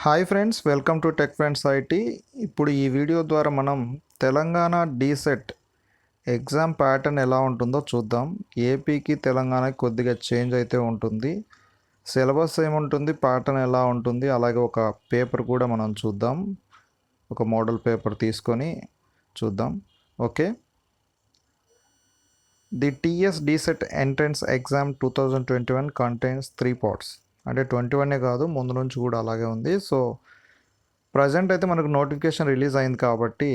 Hi friends, welcome to tech friends IT. ఇప్పుడు ఈ video ద్వారా మనం తెలంగాణ డీసెట్ ఎగ్జామ్ ప్యాటర్న్ ఎలా ఉంటుందో చూద్దాం. ఏపీకి తెలంగాణకి కొద్దిగా చేంజ్ అయితే ఉంటుంది. సిలబస్ ఏముంటుంది, ప్యాటర్న్ ఎలా ఉంటుంది, అలాగే ఒక పేపర్ కూడా మనం చూద్దాం. ఒక మోడల్ పేపర్ తీసుకొని చూద్దాం. Okay, the TS DEECET entrance exam 2021 contains 3 parts. అంటే 21 కాదు, ముందు నుంచి కూడా అలాగే ఉంది. సో ప్రజెంట్ అయితే మనకు నోటిఫికేషన్ రిలీజ్ అయింది కాబట్టి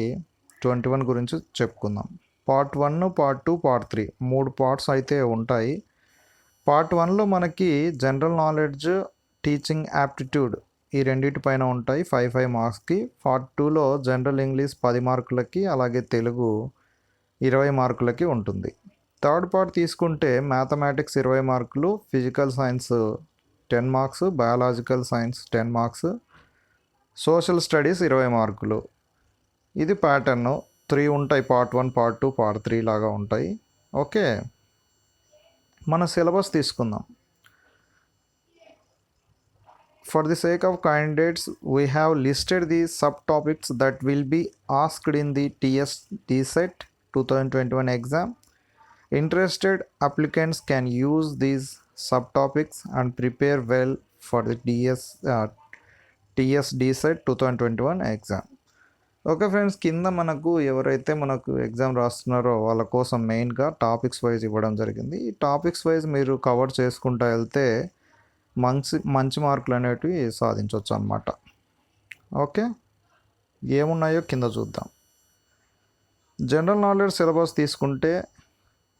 21 గురించి చెప్పుకుందాం. పార్ట్ 1, పార్ట్ 2, పార్ట్ 3 3 పార్ట్స్ అయితే ఉంటాయి. పార్ట్ 1లో మనకి జనరల్ నాలెడ్జ్, టీచింగ్ యాప్టిట్యూడ్ ఈ రెండింటి పైన ఉంటాయి 5 మార్క్స్కి. పార్ట్ 2లో జనరల్ ఇంగ్లీష్ 10 మార్కులకి, అలాగే తెలుగు 20 మార్కులకి ఉంటుంది. థర్డ్ పార్ట్ తీసుకుంటే మ్యాథమెటిక్స్ 20 మార్కులు, physical science 10 marks, biological science 10 marks, social studies 20 మార్కులు. ఇది ప్యాటర్న్ 3 ఉంటాయి. పార్ట్ 1, పార్ట్ 2, పార్ట్ 3 లాగా ఉంటాయి. ఓకే, మన సిలబస్ తీసుకుందాం. For the sake of candidates, we have listed the subtopics that will be asked in the TS DSET 2021 exam. Interested applicants can use these subtopics and prepare well for the TS DSET 2021 exam. Okay friends, కింద మనకు ఎవరైతే మనకు exam రాస్తున్నారో వాళ్ళ కోసం మెయిన్గా topics wise ఇవ్వడం జరిగింది. ఈ టాపిక్స్ వైజ్ మీరు కవర్ చేసుకుంటూ వెళ్తే మంచి మార్కులు అనేటివి సాధించవచ్చు అన్నమాట. ఓకే, ఏమున్నాయో కింద చూద్దాం. జనరల్ నాలెడ్జ్ సిలబస్ తీసుకుంటే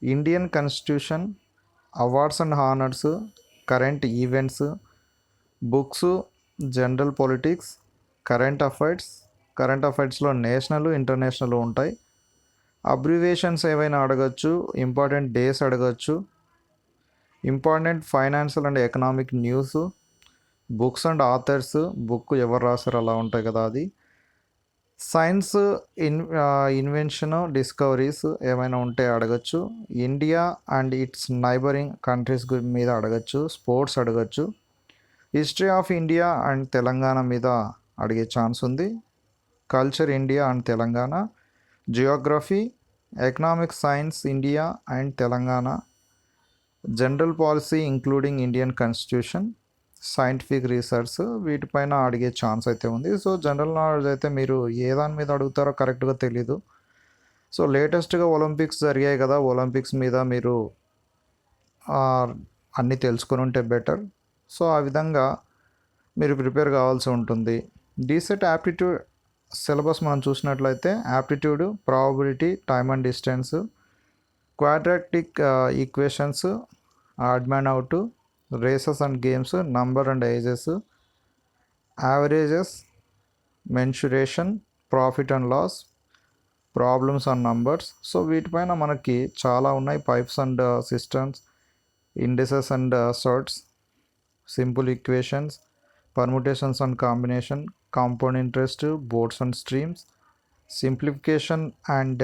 Indian constitution, awards and honours, current events, books, general politics, current అఫైర్స్లో నేషనల్, ఇంటర్నేషనల్ ఉంటాయి. అబ్రివేషన్స్ ఏవైనా అడగచ్చు, ఇంపార్టెంట్ డేస్ అడగచ్చు, important financial and economic news, books and authors, book ఎవరు రాశారు అలా ఉంటాయి కదా అది, సైన్స్ ఇన్వెన్షన్, డిస్కవరీస్ ఏమైనా ఉంటే అడగచ్చు, India and it's neighbouring countries మీద అడగచ్చు, స్పోర్ట్స్ అడగచ్చు, history of India and Telangana మీద అడిగే ఛాన్స్ ఉంది, culture India and Telangana, Geography, economic science India and Telangana, general policy including Indian constitution, scientific research వీటిపైన అడిగే ఛాన్స్ అయితే ఉంది. సో జనరల్ నాలెడ్జ్ అయితే మీరు ఏ దాని మీద అడుగుతారో కరెక్ట్గా తెలీదు. సో లేటెస్ట్గా ఒలింపిక్స్ జరిగాయి కదా, ఒలింపిక్స్ మీద మీరు అన్నీ తెలుసుకొని ఉంటే బెటర్. సో ఆ విధంగా మీరు ప్రిపేర్ కావాల్సి ఉంటుంది. డీసెట్ యాప్టిట్యూడ్ సిలబస్ మనం చూసినట్లయితే aptitude, probability, time and distance, quadratic equations, odd man out, races and games, number and ages, averages, mensuration, profit and loss, problems and numbers. So వీటిపైన మనకి చాలా ఉన్నాయి. Pipes and systems, indices and surds, simple equations, permutations and combination, compound interest, boats and streams, simplification and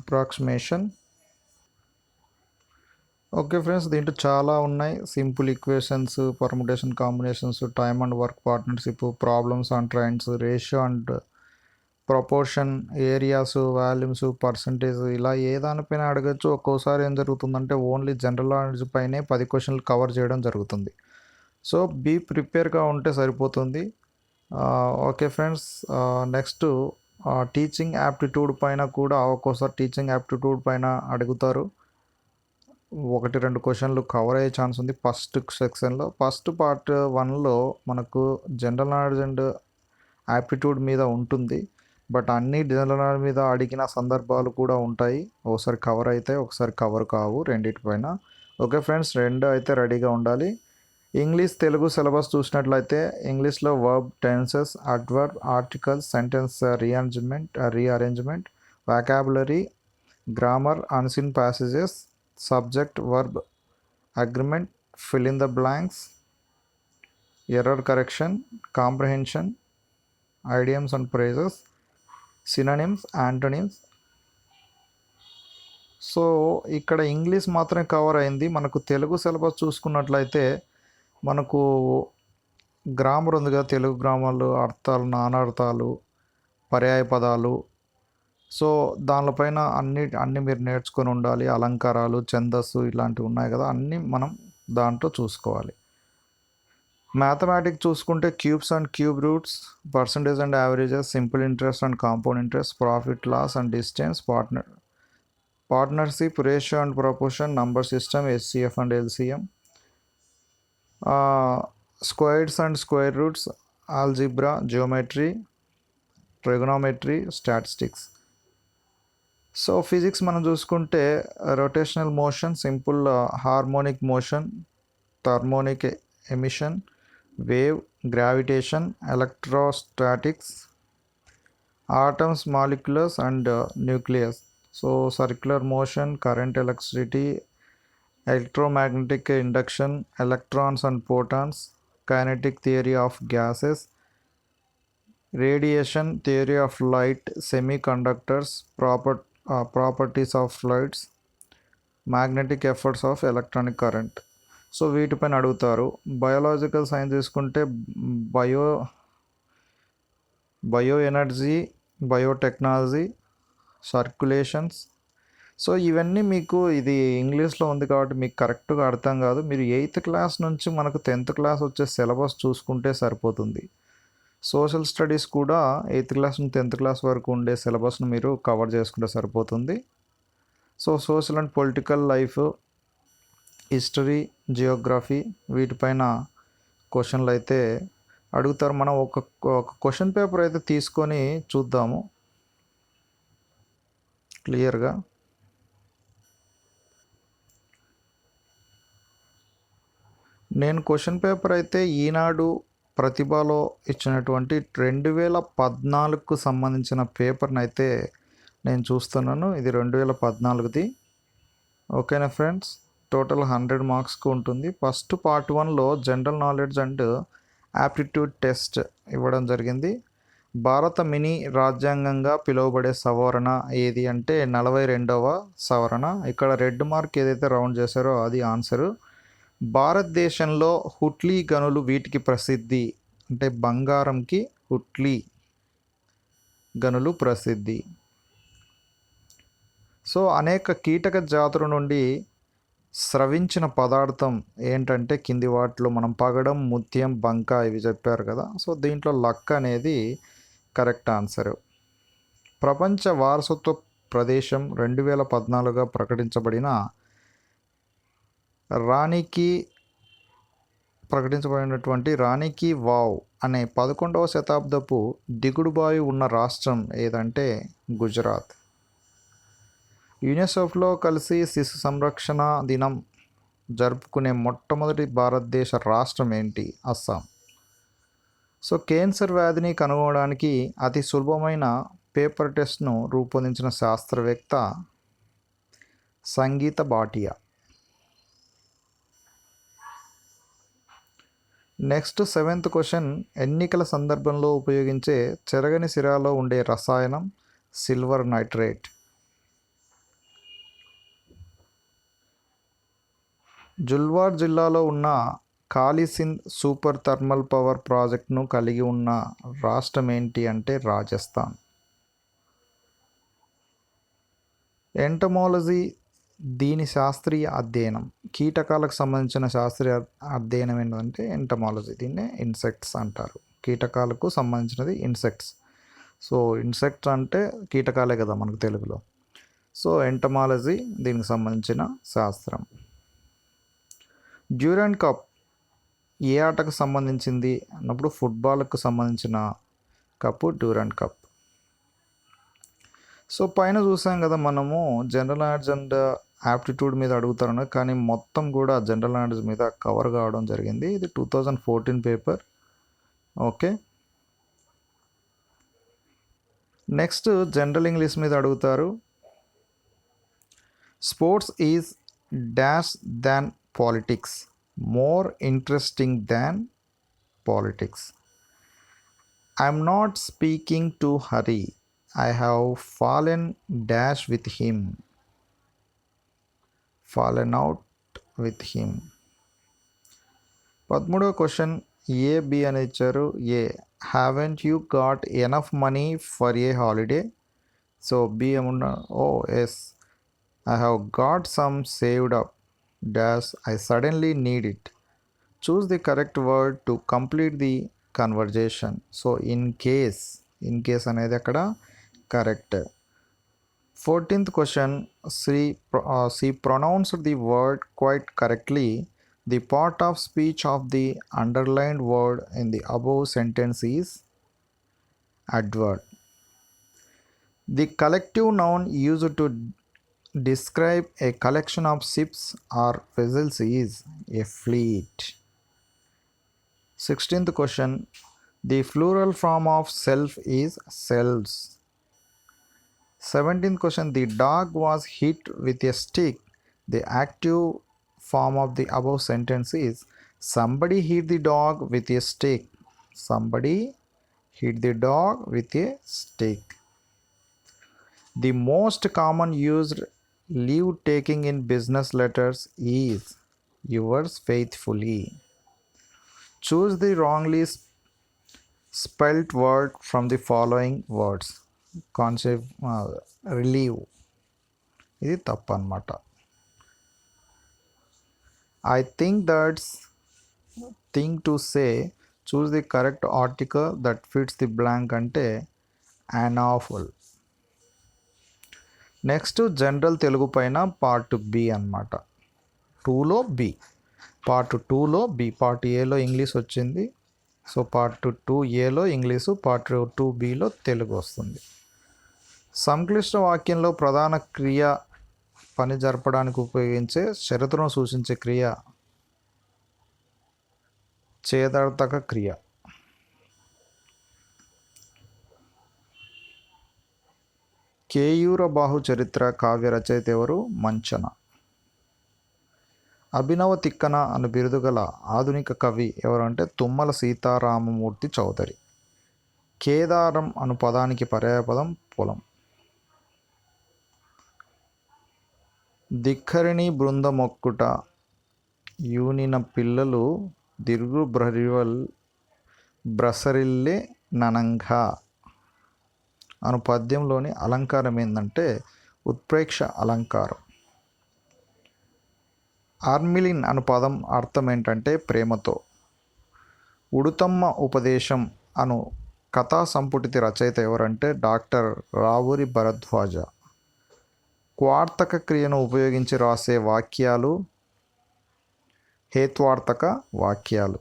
approximation. Okay friends, దీంట్లో చాలా ఉన్నాయి. Simple equations, permutation, combinations, time and work partnership, problems and trains, ratio and proportion, areas, volumes, percentage, ఇలా ఏ దానిపైన అడగచ్చు. ఒక్కోసారి ఏం జరుగుతుందంటే only general knowledge పైనే 10 క్వశ్చన్లు కవర్ చేయడం జరుగుతుంది. సో బీ ప్రిపేర్గా ఉంటే సరిపోతుంది. Okay friends, next teaching aptitude పైన కూడా ఒక్కోసారి టీచింగ్ యాప్టిట్యూడ్ పైన అడుగుతారు. 1-2 క్వశ్చన్లు కవర్ అయ్యే ఛాన్స్ ఉంది ఫస్ట్ సెక్షన్లో. ఫస్ట్ పార్ట్ 1లో మనకు జనరల్ నాలెడ్జ్ అండ్ యాప్టిట్యూడ్ మీద ఉంటుంది. బట్ అన్ని జనరల్ నాలెడ్జ్ మీద అడిగిన సందర్భాలు కూడా ఉంటాయి. ఒకసారి కవర్ అయితే ఒకసారి కవర్ కావు రెండింటిపైన. ఓకే ఫ్రెండ్స్, రెండు అయితే రెడీగా ఉండాలి. ఇంగ్లీష్, తెలుగు సిలబస్ చూసినట్లయితే ఇంగ్లీష్లో verb, tenses, adverb, articles, sentence rearrangement, వాకాబులరీ, grammar, unseen passages, subject, verb, agreement, fill in the blanks, error correction, comprehension, ఐడియమ్స్ and phrases, synonyms, antonyms. So ఇక్కడ ఇంగ్లీష్ మాత్రమే కవర్ అయింది. మనకు తెలుగు సిలబస్ చూసుకున్నట్లయితే మనకు గ్రామర్ ఉంది కదా, తెలుగు గ్రామాలు, అర్థాలు, నానార్థాలు, పర్యాయ పదాలు. సో దానిపైన అన్ని మీరు నేర్చుకొని ఉండాలి. అలంకారాలు, ఛందస్సు ఇలాంటివి ఉన్నాయి కదా, అన్నీ మనం దాంట్లో చూసుకోవాలి. మ్యాథమెటిక్స్ చూసుకుంటే cubes and cube roots, percentage and averages, simple interest and compound interest, profit loss and distance, partnership, ratio and proportion, number system, HCF and LCM, squares and square roots, algebra, geometry, trigonometry, statistics. So physics మనం చూసుకుంటే rotational motion, simple harmonic motion, thermionic emission, wave, gravitation, electrostatics, atoms, molecules and nucleus. So circular motion, current, electricity, electromagnetic induction, electrons and protons, kinetic theory of gases, radiation, theory of light, semiconductors, properties of fluids, magnetic efforts of electronic current. So వీటిపైన అడుగుతారు. Biological science తీసుకుంటే bio energy, biotechnology, circulations. So ఇవన్నీ మీకు ఇది ఇంగ్లీష్లో ఉంది కాబట్టి మీకు కరెక్ట్గా అర్థం కాదు. మీరు 8th క్లాస్ నుంచి మనకు 10th క్లాస్ వచ్చే సిలబస్ చూసుకుంటే సరిపోతుంది. సోషల్ స్టడీస్ కూడా 8th క్లాస్ నుంచి 10th క్లాస్ వరకు ఉండే సిలబస్ను మీరు కవర్ చేసుకుంటే సరిపోతుంది. So social and political life, history, Geography వీటిపైన క్వశ్చన్లు అయితే అడుగుతారు. మనం ఒక క్వశ్చన్ పేపర్ అయితే తీసుకొని చూద్దాము క్లియర్గా. నేను క్వశ్చన్ పేపర్ అయితే ఈనాడు ప్రతిభలో ఇచ్చినటువంటి 2014కు సంబంధించిన పేపర్ని అయితే నేను చూస్తున్నాను. ఇది 2014ది. ఓకేనా ఫ్రెండ్స్, టోటల్ 100 మార్క్స్కి ఉంటుంది. ఫస్ట్ పార్ట్ 1లో general knowledge and aptitude test ఇవ్వడం జరిగింది. భారత మినీ రాజ్యాంగంగా పిలువబడే సవరణ ఏది అంటే 42వ సవరణ. ఇక్కడ రెడ్ మార్క్ ఏదైతే రౌండ్ చేశారో అది ఆన్సరు. భారతదేశంలో హుట్లీ గనులు వీటికి ప్రసిద్ధి అంటే బంగారంకి హుట్లీ గనులు ప్రసిద్ధి. సో అనేక కీటక జాతుల నుండి స్రవించిన పదార్థం ఏంటంటే కింది వాటిలో మనం పగడం, ముత్యం, బంక ఇవి చెప్పారు కదా. సో దీంట్లో లక్క అనేది కరెక్ట్ ఆన్సరు. ప్రపంచ వారసత్వ ప్రదేశం 2014గా ప్రకటించబడిన రాణికి వావ్ అనే 11వ శతాబ్దపు దిగుడుబావి ఉన్న రాష్ట్రం ఏదంటే గుజరాత్. యునెస్కోలో కలిసి శిశు సంరక్షణ దినం జరుపుకునే మొట్టమొదటి భారతదేశ రాష్ట్రం ఏంటి? అస్సాం. సో క్యాన్సర్ వ్యాధిని కనుగొనడానికి అతి సులభమైన పేపర్ టెస్ట్ను రూపొందించిన శాస్త్రవేత్త సంగీత భాటియా. నెక్స్ట్ 7th క్వశ్చన్, ఎన్నికల సందర్భంలో ఉపయోగించే చెరగని సిరాలో ఉండే రసాయనం సిల్వర్ నైట్రేట్. జుల్వార్ జిల్లాలో ఉన్న కాళీసింధ్ సూపర్ థర్మల్ పవర్ ప్రాజెక్ట్ను కలిగి ఉన్న రాష్ట్రం ఏంటి అంటే రాజస్థాన్. ఎంటమాలజీ దీని శాస్త్రీయ అధ్యయనం, కీటకాలకు సంబంధించిన శాస్త్రీయ అధ్యయనం ఏంటంటే ఎంటమాలజీ. దీన్నే ఇన్సెక్ట్స్ అంటారు. కీటకాలకు సంబంధించినది ఇన్సెక్ట్స్. సో ఇన్సెక్ట్స్ అంటే కీటకాలే కదా మనకు తెలుగులో. సో ఎంటమాలజీ దీనికి సంబంధించిన శాస్త్రం. డ్యూరెంట్ కప్ ఏ ఆటకు సంబంధించింది అన్నప్పుడు ఫుట్బాల్కు సంబంధించిన కప్పు డ్యూరెంట్ కప్. సో పైన చూసాం కదా మనము జనరల్ నాలెడ్జ్ అండ్ యాప్టిట్యూడ్ మీద అడుగుతారని, కానీ మొత్తం కూడా జనరల్ నాలెడ్జ్ మీద కవర్ కావడం జరిగింది. ఇది 2014 paper. Okay, next general English మీద అడుగుతారు. Sports is dash than politics, more interesting than politics. I'm not speaking to Hari, I have fallen dash with him, fallen out with him. 13వ question, A B అని ఇచ్చారు. A haven't you got enough money for a holiday. So B ఏమున్నా oh yes I have got some saved up dash I suddenly need it. Choose the correct word to complete the conversation. So in case అనేది అక్కడ కరెక్ట్. 14th question, she pronounced the word quite correctly. The part of speech of the underlined word in the above sentence is adverb. The collective noun used to describe a collection of ships or vessels is a fleet. 16th question, the plural form of self is selves. 17th question, the dog was hit with a stick. The active form of the above sentence is somebody hit the dog with a stick. Somebody hit the dog with a stick. The most common used leave taking in business letters is yours faithfully. Choose the wrongly spelt word from the following words. Concept relieve ఇది తప్పు అన్నమాట. I think that's thing to say. Choose the correct article that fits the blank అంటే అనాఫుల్. Next general Telugu పైన part B అన్నమాట. 2లో B, part 2లో B. Part ఏలో ఇంగ్లీష్ వచ్చింది. సో పార్ట్ 2ఏలో ఇంగ్లీషు, పార్ట్ 2బిలో తెలుగు వస్తుంది. సంక్లిష్ట వాక్యంలో ప్రధాన క్రియ పని జరపడానికి ఉపయోగించే షరతును సూచించే క్రియ చేదర్థక క్రియ. కేయూర బాహు చరిత్ర కావ్య రచయిత ఎవరు? మంచన. అభినవ తిక్కన అను బిరుదు గల ఆధునిక కవి ఎవరంటే తుమ్మల సీతారామమూర్తి చౌదరి. కేదారం అను పదానికి పర్యాయపదం పొలం. ధిక్కరిణి బృందమొక్కుట యూనిన పిల్లలు దిర్గు బ్రసరిల్లే ననంగా అను పద్యంలోని అలంకారం ఏంటంటే ఉత్ప్రేక్ష అలంకారం. ఆర్మిలిన్ అను పదం అర్థం ఏంటంటే ప్రేమతో. ఉడుతమ్మ ఉపదేశం అను కథా సంపుటితి రచయిత ఎవరంటే డాక్టర్ రావూరి భరద్వాజ. క్వార్థక క్రియను ఉపయోగించి రాసే వాక్యాలు హేత్వార్థక వాక్యాలు.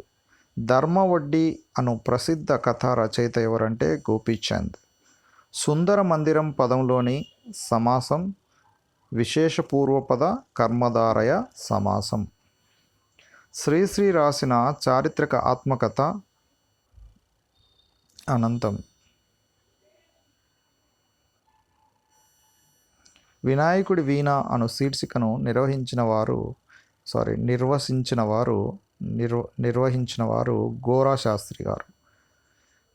ధర్మవడ్డీ అను ప్రసిద్ధ కథా రచయిత ఎవరంటే గోపీచంద్. సుందర మందిరం పదంలోని సమాసం విశేషపూర్వపద కర్మధారయ సమాసం. శ్రీశ్రీ రాసిన చారిత్రక ఆత్మకథ అనంతం. వినాయకుడి వీణ అను శీర్షికను నిర్వహించిన వారు గోరా శాస్త్రి గారు.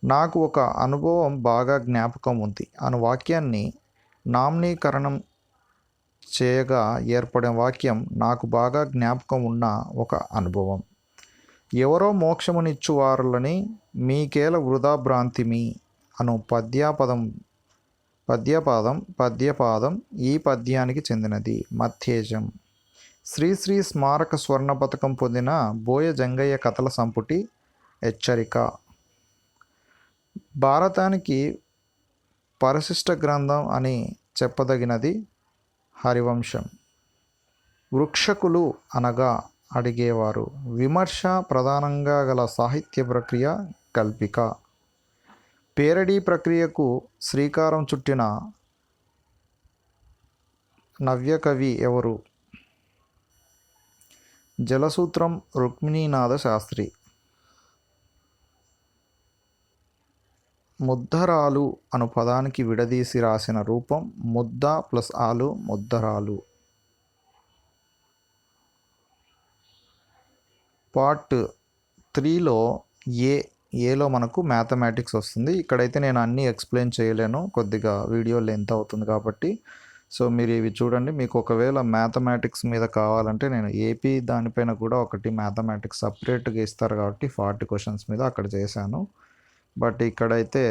నాకు ఒక అనుభవం బాగా జ్ఞాపకం ఉంది అను వాక్యాన్ని నామ్నీకరణం చేయగా ఏర్పడిన వాక్యం నాకు బాగా జ్ఞాపకం ఉన్న ఒక అనుభవం. ఎవరో మోక్షమునిచ్చువారులని మీకేల వృధా భ్రాంతిమి అను పద్యపాదం ఈ పద్యానికి చెందినది. మధ్యేజం. శ్రీశ్రీ స్మారక స్వర్ణ పథకం పొందిన బోయ జంగయ్య కథల సంపుటి హెచ్చరిక. భారతానికి పరిశిష్ట గ్రంథం అని చెప్పదగినది హరివంశం. వృక్షకులు అనగా అడిగేవారు. విమర్శ ప్రధానంగా గల సాహిత్య ప్రక్రియ కల్పిక. పేరడీ ప్రక్రియకు శ్రీకారం చుట్టిన నవ్యకవి ఎవరు? జలసూత్రం రుక్మిణీనాథ శాస్త్రి. ముద్దరాలు అను పదానికి విడదీసి రాసిన రూపం ముద్ద ప్లస్ ఆలు ముద్దరాలు. పార్ట్ 3లో ఏలో మనకు మ్యాథమెటిక్స్ వస్తుంది. ఇక్కడైతే నేను అన్నీ ఎక్స్ప్లెయిన్ చేయలేను, కొద్దిగా వీడియో లెంత్ అవుతుంది కాబట్టి సో మీరు ఇవి చూడండి. మీకు ఒకవేళ మ్యాథమెటిక్స్ మీద కావాలంటే నేను ఏపీ దానిపైన కూడా ఒకటి మ్యాథమెటిక్స్ సపరేట్గా ఇస్తారు కాబట్టి 40 క్వశ్చన్స్ మీద అక్కడ చేశాను. బట్ ఇక్కడైతే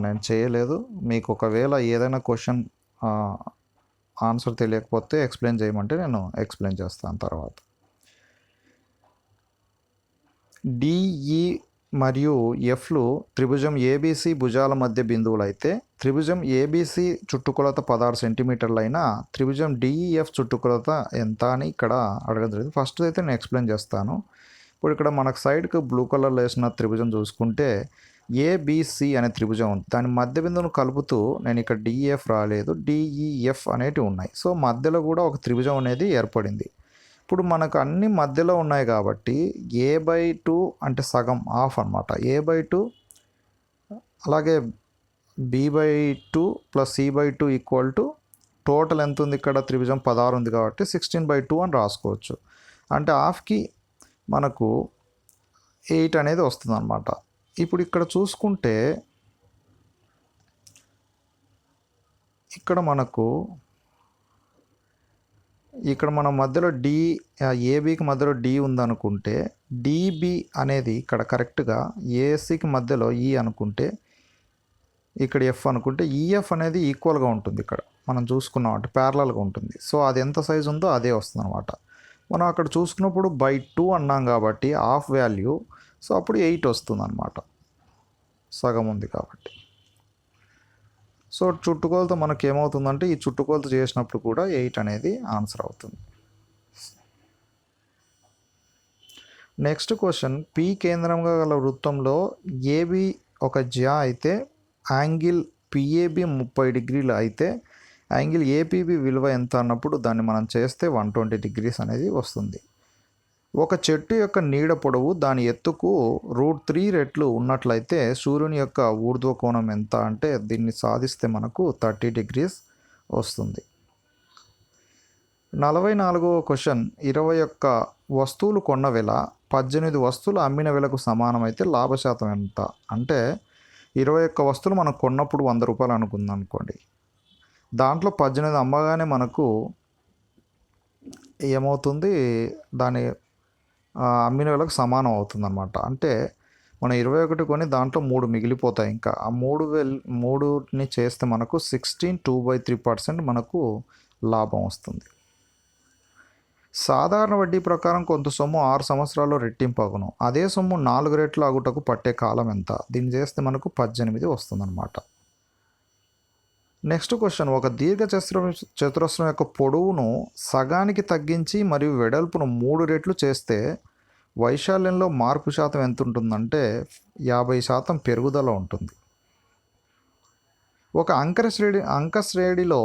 నేను చేయలేదు. మీకు ఒకవేళ ఏదైనా క్వశ్చన్ ఆన్సర్ తెలియకపోతే ఎక్స్ప్లెయిన్ చేయమంటే నేను ఎక్స్ప్లెయిన్ చేస్తాను తర్వాత. డిఈ మరియు ఎఫ్లు త్రిభుజం ఏబీసీ భుజాల మధ్య బిందువులు అయితే త్రిభుజం ఏబీసీ చుట్టుకొలత 16 సెంటీమీటర్లు అయినా త్రిభుజం డిఈఎఫ్ చుట్టుకొలత ఎంత అని ఇక్కడ అడగడం జరిగింది. ఫస్ట్ అయితే నేను ఎక్స్ప్లెయిన్ చేస్తాను. ఇప్పుడు ఇక్కడ మనకు సైడ్కి బ్లూ కలర్లో వేసిన త్రిభుజం చూసుకుంటే ఏబిసి అనే త్రిభుజం ఉంది. దాని మధ్య బిందువును కలుపుతూ నేను ఇక్కడ డిఈఎఫ్ రాలేదు, డిఈఎఫ్ అనేటివి ఉన్నాయి. సో మధ్యలో కూడా ఒక త్రిభుజం అనేది ఏర్పడింది. ఇప్పుడు మనకు అన్ని మధ్యలో ఉన్నాయి కాబట్టి a/2 అంటే సగం హాఫ్ అనమాట. a/2 అలాగే b/2 plus c/2 equal to total ఎంత ఉంది ఇక్కడ త్రిభుజం 16 ఉంది కాబట్టి 16/2 అని రాసుకోవచ్చు. అంటే హాఫ్కి మనకు 8 అనేది వస్తుంది అనమాట. ఇప్పుడు ఇక్కడ చూసుకుంటే ఇక్కడ మనం మధ్యలో ఏబీకి మధ్యలో డి ఉందనుకుంటే డిబి అనేది ఇక్కడ కరెక్ట్గా ఏసీకి మధ్యలో ఈ అనుకుంటే ఇక్కడ ఎఫ్ అనుకుంటే ఈఎఫ్ అనేది ఈక్వల్గా ఉంటుంది. ఇక్కడ మనం చూసుకున్నాం అంటే ప్యారలల్గా ఉంటుంది. సో అది ఎంత సైజు ఉందో అదే వస్తుంది అనమాట. మనం అక్కడ చూసుకున్నప్పుడు బై 2 అన్నాం కాబట్టి హాఫ్ వాల్యూ, సో అప్పుడు 8 వస్తుంది అనమాట, సగం ఉంది కాబట్టి. సో చుట్టుకొలత మనకి ఏమవుతుందంటే ఈ చుట్టుకొలత చేసినప్పుడు కూడా 8 అనేది ఆన్సర్ అవుతుంది. నెక్స్ట్ క్వశ్చన్, పి కేంద్రంగా గల వృత్తంలో ఏబి ఒక జ్యా అయితే యాంగిల్ పిఏబి 30 డిగ్రీలు అయితే యాంగిల్ ఏపీబి విలువ ఎంత అన్నప్పుడు దాన్ని మనం చేస్తే 120 డిగ్రీస్ అనేది వస్తుంది. ఒక చెట్టు యొక్క నీడ పొడవు దాని ఎత్తుకు √3 రెట్లు ఉన్నట్లయితే సూర్యుని యొక్క ఊర్ధ్వ కోణం ఎంత అంటే దీన్ని సాధిస్తే మనకు 30 డిగ్రీస్ వస్తుంది. 44వ క్వశ్చన్, 21 వస్తువులు కొన్న వెల 18 వస్తువులు అమ్మిన వెలకు సమానమైతే లాభశాతం ఎంత అంటే 21 వస్తువులు మనం కొన్నప్పుడు 100 రూపాయలు అనుకుందాం అనుకోండి. దాంట్లో 18 అమ్మగానే మనకు ఏమవుతుంది, దాని అమ్మిన వేలకు సమానం అవుతుంది అనమాట. అంటే మనం 21 కొని దాంట్లో 3 మిగిలిపోతాయి. ఇంకా ఆ 3ని చేస్తే మనకు 2/3% మనకు లాభం వస్తుంది. సాధారణ వడ్డీ ప్రకారం కొంత సొమ్ము 6 సంవత్సరాల్లో రెట్టింపు అగును. అదే సొమ్ము 4 రెట్లు అగుటకు పట్టే కాలం ఎంత? దీన్ని చేస్తే మనకు 18 వస్తుందన్నమాట. నెక్స్ట్ క్వశ్చన్, ఒక దీర్ఘ చతురస్రం యొక్క పొడవును సగానికి తగ్గించి మరియు వెడల్పును 3 రెట్లు చేస్తే వైశాల్యంలో మార్పు శాతం ఎంత ఉంటుందంటే 50% పెరుగుదల ఉంటుంది. ఒక అంక శ్రేణిలో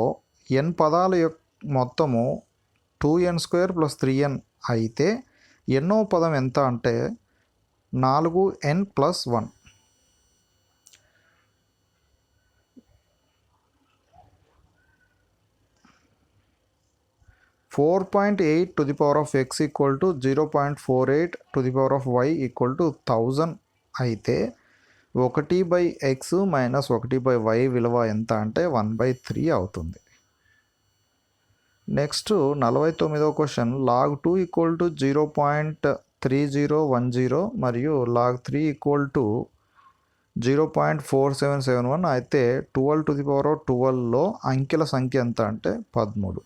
n పదాల యొక్క మొత్తము 2n² + 3n అయితే ఎన్నో పదం ఎంత అంటే 4n+1. (4.8) = 0.48 y 1000 అయితే 1/x - 1/y విలువ ఎంత అంటే 1/3 అవుతుంది. నెక్స్ట్ 49వ క్వశ్చన్, log 2 = 0.3010 మరియు log 3 = 0.4771 అయితే 12^12లో అంకెల సంఖ్య ఎంత అంటే 13.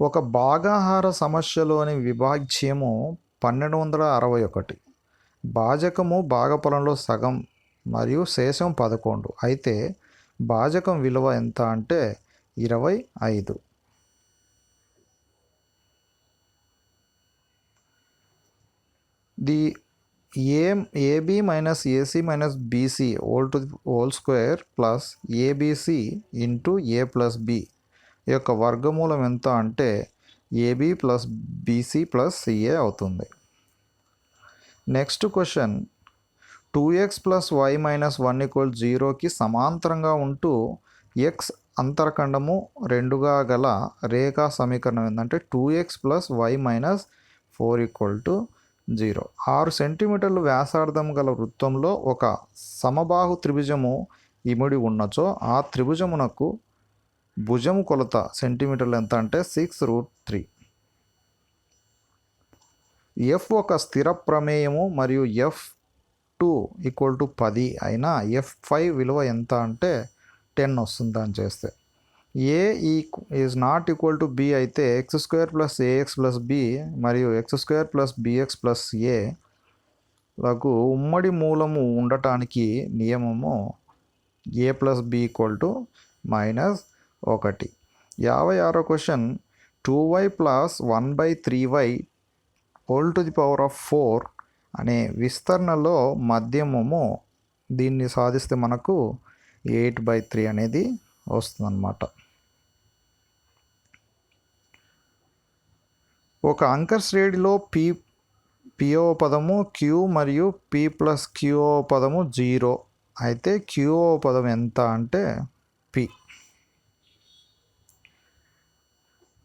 ఒక భాగాహార సమస్యలోని విభాజ్యము 1261. భాజకము భాగఫలంలో సగం మరియు శేషం 11 అయితే భాజకం విలువ ఎంత అంటే 25. The AB - AC - BC whole square plus ABC into A plus B యొక్క వర్గమూలం ఎంత అంటే AB + BC + CA అవుతుంది. నెక్స్ట్ క్వశ్చన్, 2x + y - 1 = 0కి సమాంతరంగా ఉంటూ x అంతరఖండము 2గా గల రేఖా సమీకరణం ఏంటంటే 2x + y - 4 = 0. 6 సెంటీమీటర్లు వ్యాసార్థం గల వృత్తంలో ఒక సమబాహు త్రిభుజము ఇమిడి ఉన్నచో ఆ త్రిభుజమునకు భుజం కొలత సెంటీమీటర్లు ఎంత అంటే 6√3. ఎఫ్ ఒక స్థిర ప్రమేయము మరియు F2 = 10 అయినా F5 విలువ ఎంత అంటే 10 వస్తుంది అని చేస్తే. A is not equal to B అయితే x² + AX + B మరియు x² + BX + A లకు ఉమ్మడి మూలము ఉండటానికి నియమము A + B = -1. 56వ question 2y + 1/3y ⁴ అనే విస్తరణలో మధ్యమము దీన్ని సాధిస్తే మనకు 8/3 అనేది వస్తుందన్నమాట. ఒక అంక శ్రేణిలో పిఓ పదము Q మరియు P + QO పదము 0 అయితే QO పదం ఎంత అంటే P.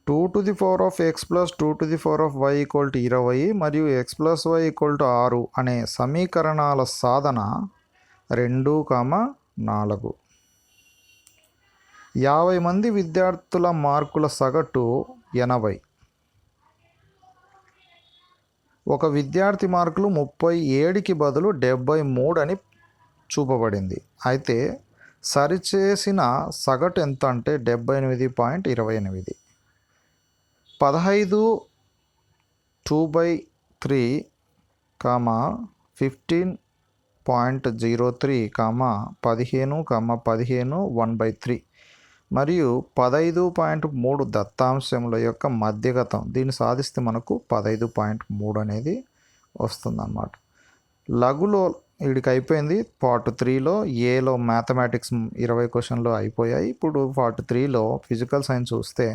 2⁴x + 2⁴y = 20 మరియు x + y = 6 అనే సమీకరణాల సాధన 2, 4. 50 మంది విద్యార్థుల మార్కుల సగటు 80. ఒక విద్యార్థి మార్కులు 37కి బదులు 73 అని చూపబడింది. అయితే సరిచేసిన సగటు ఎంత అంటే 78.28. 15 2/3, 15.03, 15, 15 1/3 మరియు 15.3 దత్తాంశముల యొక్క మధ్యగతం దీన్ని సాధిస్తే మనకు 15.3 అనేది వస్తుందన్నమాట. లఘులో వీడికి అయిపోయింది. పార్ట్ 3లో ఏలో మ్యాథమెటిక్స్ 20 క్వశ్చన్లు అయిపోయాయి. ఇప్పుడు పార్ట్ 3లో ఫిజికల్ సైన్స్ చూస్తే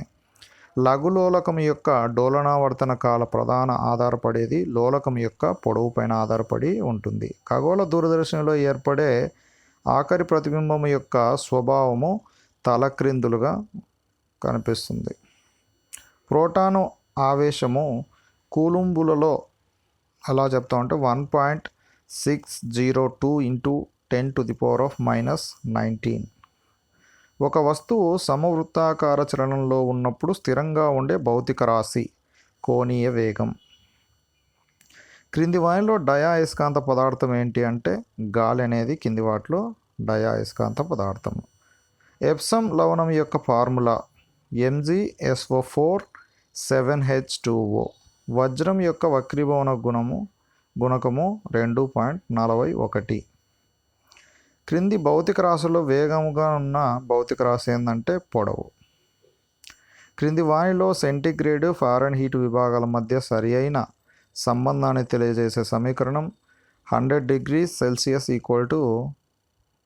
లఘులోలకం యొక్క డోలనావర్తన కాల ప్రధాన ఆధారపడేది లోలకం యొక్క పొడవు పైన ఆధారపడి ఉంటుంది. ఖగోళ దూరదర్శినిలో ఏర్పడే ఆఖరి ప్రతిబింబం యొక్క స్వభావము తలక్రిందులుగా కనిపిస్తుంది. ప్రోటాను ఆవేశము కూలుంబులలో ఎలా చెప్తామంటే 1.602 × 10⁻⁻19. ఒక వస్తువు సమవృత్తాకార చలనంలో ఉన్నప్పుడు స్థిరంగా ఉండే భౌతిక రాశి కోణీయ వేగం. క్రింది వాటిలో డయాయస్కాంత పదార్థం ఏంటి అంటే గాలి అనేది కింది వాటిలో డయాయస్కాంత పదార్థం. ఎప్సమ్ లవణం యొక్క ఫార్ములా MgSO4 7H2O. వజ్రం యొక్క వక్రీభవన గుణకము 2.41. క్రింది భౌతిక రాశుల్లో వేగముగా ఉన్న భౌతిక రాశి ఏంటంటే పొడవు. క్రింది వానిలో సెంటీగ్రేడ్, ఫారెన్హీట్ విభాగాల మధ్య సరి అయిన సంబంధాన్ని తెలియజేసే సమీకరణం 100 degrees Celsius =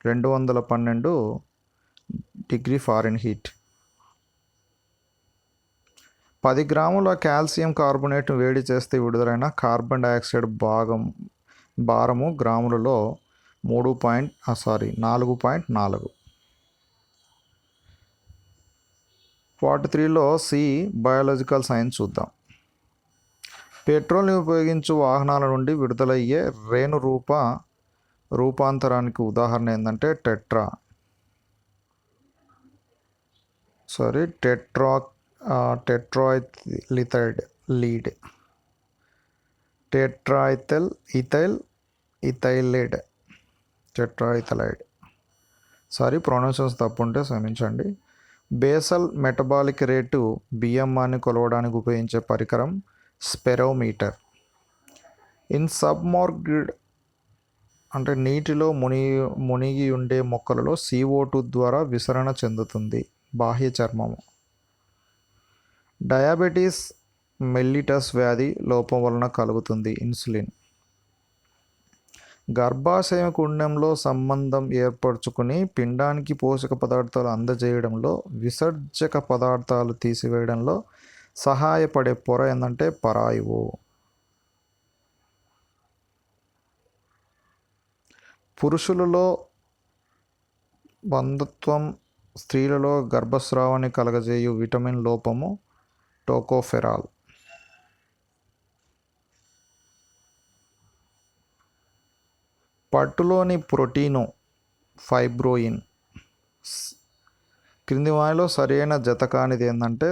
212 degree Fahrenheit. 10 గ్రాముల కాల్షియం కార్బోనేట్ను వేడి చేస్తే విడుదలైన కార్బన్ డయాక్సైడ్ భారము గ్రాములలో 4.4. పార్ట్ 3లో సి బయాలజికల్ సైన్స్ చూద్దాం. పెట్రోల్ని ఉపయోగించు వాహనాల నుండి విడుదలయ్యే రేణు రూపాంతరానికి ఉదాహరణ ఏంటంటే టెట్రాయిథైల్ లీడ్, టెట్రాయిథైలైడ్. ప్రొనౌన్సియేషన్ తప్పు ఉంటే క్షమించండి. బేసల్ మెటబాలిక్ రేటు బియ్యమాన్ని కొలవడానికి ఉపయోగించే పరికరం స్పెరోమీటర్. ఇన్ సబ్మర్జ్డ్ అంటే నీటిలో మునిగి ఉండే మొక్కలలో CO2 ద్వారా విసరణ చెందుతుంది. బాహ్య చర్మము. డయాబెటీస్ మెల్లిటస్ వ్యాధి లోపం వలన కలుగుతుంది. ఇన్సులిన్. గర్భాశయ కుండంలో సంబంధం ఏర్పరచుకుని పిండానికి పోషక పదార్థాలు అందజేయడంలో, విసర్జక పదార్థాలు తీసివేయడంలో సహాయపడే పొర ఏంటంటే పరాయువు. పురుషులలో బంధత్వం, స్త్రీలలో గర్భస్రావాన్ని కలగజేయు విటమిన్ లోపము టోకోఫెరాల్. పట్టులోని protein fibroin. క్రింది వానిలో సరైన జత కానిది ఏంటంటే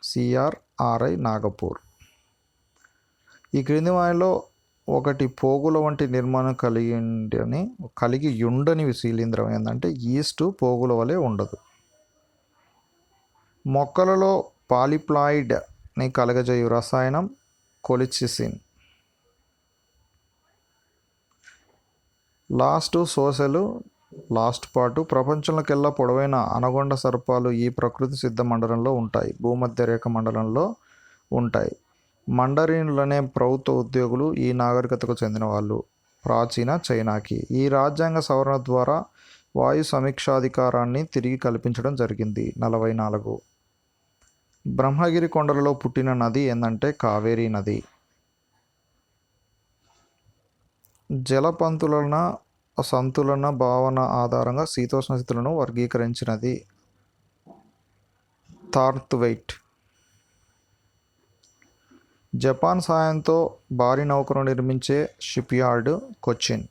సిఆర్ఆర్ఐ నాగపూర్. ఈ క్రింది వానిలో ఒకటి పోగుల వంటి నిర్మాణం కలిగి ఉండని శిలీంధ్రం ఏంటంటే ఈస్ట్ పోగుల వలె ఉండదు. మొక్కలలో పాలిప్లాయిడ్ని కలగజేయు రసాయనం కొలిచిసిన్. లాస్ట్ పాటు ప్రపంచంలోకెల్లా పొడవైన అనగొండ సర్పాలు ఈ ప్రకృతి సిద్ధ మండలంలో ఉంటాయి, భూమధ్య రేఖ మండలంలో ఉంటాయి. మండరీనులనే ప్రభుత్వ ఉద్యోగులు ఈ నాగరికతకు చెందిన వాళ్ళు. ప్రాచీన చైనాకి ఈ రాజ్యాంగ సవరణ ద్వారా వాయు సమీక్షాధికారాన్ని తిరిగి కల్పించడం జరిగింది. 44. బ్రహ్మగిరి కొండలలో పుట్టిన నది ఏంటంటే కావేరీ నది. జలపంతులన సంతులన భావన ఆధారంగా శీతోష్ణ స్థితులను వర్గీకరించినది థార్త్వెయిట్. జపాన్ సాయంతో భారీ నౌకను నిర్మించే షిప్యార్డ్ కొచ్చిన్.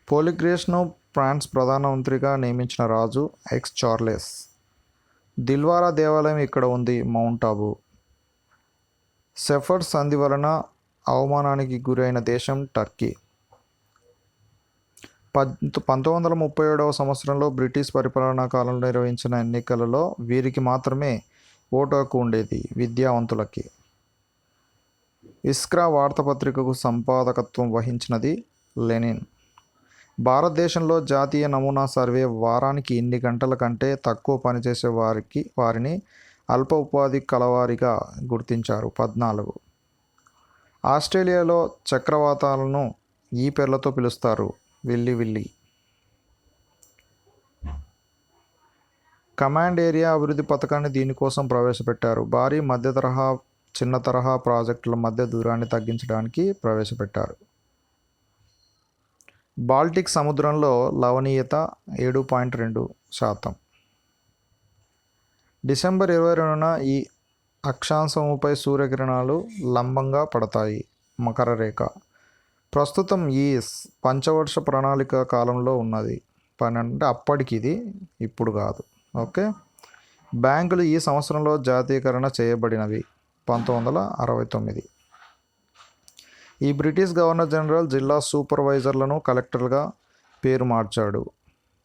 పోలిగ్రేస్ను ఫ్రాన్స్ ప్రధానమంత్రిగా నియమించిన రాజు ఎక్స్ చార్లెస్. దిల్వారా దేవాలయం ఇక్కడ ఉంది, మౌంట్ ఆబు. సెఫర్డ్ సంధి వలన అవమానానికి గురైన దేశం టర్కీ. 1937 సంవత్సరంలో బ్రిటిష్ పరిపాలనా కాలంలో నిర్వహించిన ఎన్నికలలో వీరికి మాత్రమే ఓటు హక్కు ఉండేది, విద్యావంతులకి. ఇస్క్రా వార్తాపత్రికకు సంపాదకత్వం వహించినది లెనిన్. భారతదేశంలో జాతీయ నమూనా సర్వే వారానికి ఇన్ని గంటల కంటే తక్కువ పనిచేసే వారిని అల్ప ఉపాధి కలవారిగా గుర్తించారు. 14. ఆస్ట్రేలియాలో చక్రవాతాలను ఈ పేర్లతో పిలుస్తారు, విల్లి. కమాండ్ ఏరియా అభివృద్ధి పథకాన్ని దీనికోసం ప్రవేశపెట్టారు. భారీ మధ్య తరహా చిన్న తరహా ప్రాజెక్టుల మధ్య దూరాన్ని తగ్గించడానికి ప్రవేశపెట్టారు. బాల్టిక్ సముద్రంలో లవణీయత 7.2%. డిసెంబర్ 22న ఈ అక్షాంశముపై సూర్యకిరణాలు లంబంగా పడతాయి, మకర రేఖ. ప్రస్తుతం ఈ పంచవర్ష ప్రణాళిక కాలంలో ఉన్నది. అంటే అప్పటికి ఇది, ఇప్పుడు కాదు. ఓకే. బ్యాంకులు ఈ సంవత్సరంలో జాతీయకరణ చేయబడినవి 1969. ఈ బ్రిటిష్ గవర్నర్ జనరల్ జిల్లా సూపర్వైజర్లను కలెక్టర్గా పేరు మార్చాడు,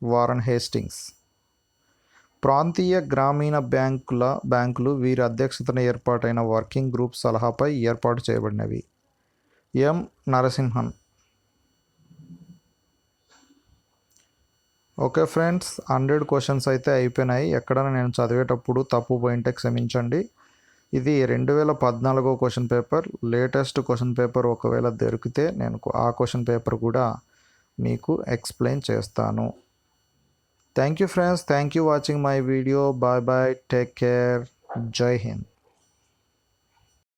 వారన్ హేస్టింగ్స్. ప్రాంతీయ గ్రామీణ బ్యాంకులు వీరి అధ్యక్షతన ఏర్పాటైన వర్కింగ్ గ్రూప్ సలహాపై ఏర్పాటు చేయబడినవి, ఎం నరసింహన్. ఓకే ఫ్రెండ్స్, 100 క్వశ్చన్స్ అయితే అయిపోయినాయి. ఎక్కడైనా నేను చదివేటప్పుడు తప్పు పోయింటే క్షమించండి. ఇది 2014 question paper, latest question paper. ఒకవేళ దొరికితే నేను ఆ క్వశ్చన్ పేపర్ కూడా మీకు ఎక్స్ప్లెయిన్ చేస్తాను. Thank you friends, thank you watching my video. Bye bye, take care, జై హింద్.